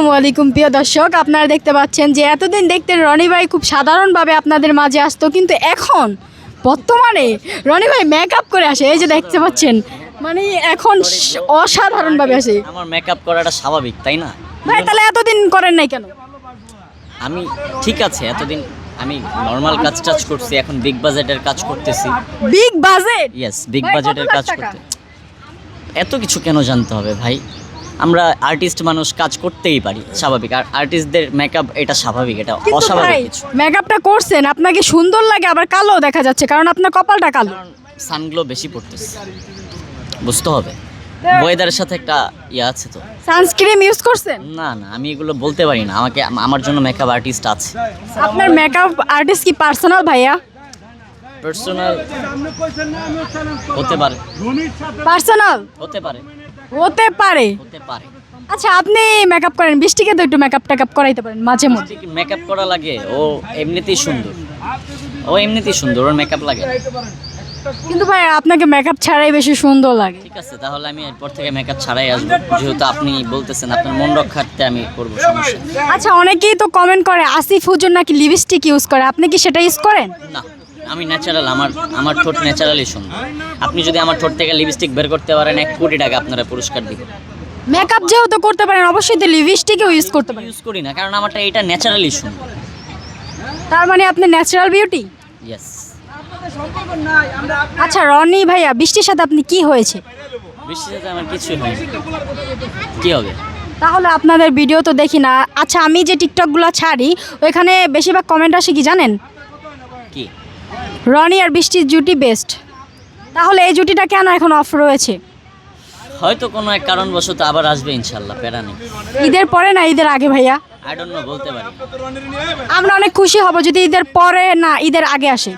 আসসালামু আলাইকুম প্রিয় দর্শক, আপনারা দেখতে পাচ্ছেন যে এতদিন দেখতেন রনি ভাই খুব সাধারণভাবে আপনাদের মাঝে আসতো, কিন্তু এখন বর্তমানে রনি ভাই মেকআপ করে আসে। এই যে দেখতে পাচ্ছেন, মানে এখন অসাধারণভাবে আসে। আমার মেকআপ করাটা স্বাভাবিক, তাই না? ভাই তাহলে এতদিন করেন নাই কেন? আমি ঠিক আছে, এতদিন আমি নর্মাল কাজ টাজ করছি, এখন বিগ বাজেটের কাজ করতেছি। Big budget? ইয়েস, বিগ ভাই, বাজেটের কত লাখ কাজ টাকা? করতে এত কিছু কেন জানতে হবে ভাই? আমরা আর্টিস্ট মানুষ, কাজ করতেই পারি, স্বাভাবিক। আর আর্টিস্টদের মেকআপ এটা স্বাভাবিক, এটা কিন্তু অস্বাভাবিক ভাই কিছু। মেকআপটা করছেন, আপনাকে সুন্দর লাগে আবার কালো দেখা যাচ্ছে, কারণ আপনার কপালটা কালো। কারণ সানগ্লো বেশি পড়তেছে, বুঝতে হবে। ওয়েদারের সাথে একটা ইয়ে আছে তো। সানস্ক্রিন ইউজ করছেন? না না, আমি এগুলো বলতে পারি না। আমার জন্য মেকআপ আর্টিস্ট আছে। আপনার মেকআপ আর্টিস্ট কি পার্সোনাল ভাইয়া? পার্সোনাল হতে পারে, পার্সোনাল হতে পারে, হতে পারে। হতে পারে। আচ্ছা, আপনি মেকআপ করেন, বৃষ্টিকে তো একটু মেকআপ টেকআপ করাইতে পারেন মাঝে মধ্যে। মেকআপ করা লাগে? ও এমনিতেই সুন্দর, ওর মেকআপ লাগে না। কিন্তু ভাই আপনাকে মেকআপ ছাড়াই বেশি সুন্দর লাগে। ঠিক আছে, তাহলে আমি এরপর থেকে মেকআপ ছাড়াই আসবো, যেহেতু আপনি বলতেছেন। আপনার মন রক্ষার্থে আমি করবো, সমস্যা নেই। আচ্ছা, অনেকেই তো কমেন্ট করে আসিফ হুজুর নাকি লিপস্টিক ইউজ করে, আপনি কি সেটা ইউজ করেন? না, আমি ন্যাচারাল, আমার ঠোঁট ন্যাচারালি সুন্দর। আপনি যদি আমার ঠোঁট থেকে লিপস্টিক বের করতে পারেন, 1 কোটি টাকা আপনারা পুরস্কার দিবেন। মেকআপ যেহেতু করতে পারেন, অবশ্যই তো লিপস্টিকও ইউজ করতে পারেন। ইউজ করি না, কারণ আমারটা এটা ন্যাচারালি সুন্দর। তার মানে আপনি ন্যাচারাল বিউটি। ইয়েস। আচ্ছা রনি ভাইয়া, বৃষ্টির সাথে আপনি কি হয়েছে? বৃষ্টির সাথে আমার কিছুই হয়নি, কি হবে? তাহলে আপনাদের ভিডিও তো দেখি না। আচ্ছা, আমি যে টিকটকগুলো ছাড়ি ওইখানে বেশিরভাগ কমেন্ট আসে কি জানেন? কি? রনি আর বৃষ্টির জুটি বেস্ট। তাহলে এই জুটিটা কেন এখন অফ রয়েছে? হয়তো কোনো এক কারণবশত আবার আসবে ইনশাল্লাহ, প্যারা নেই। ঈদের পরে না ঈদের আগে ভাইয়া? আই ডোন্ট নো, বলতে পারি। আমরা অনেক খুশি হব যদি ঈদের পরে না ঈদের আগে আসে।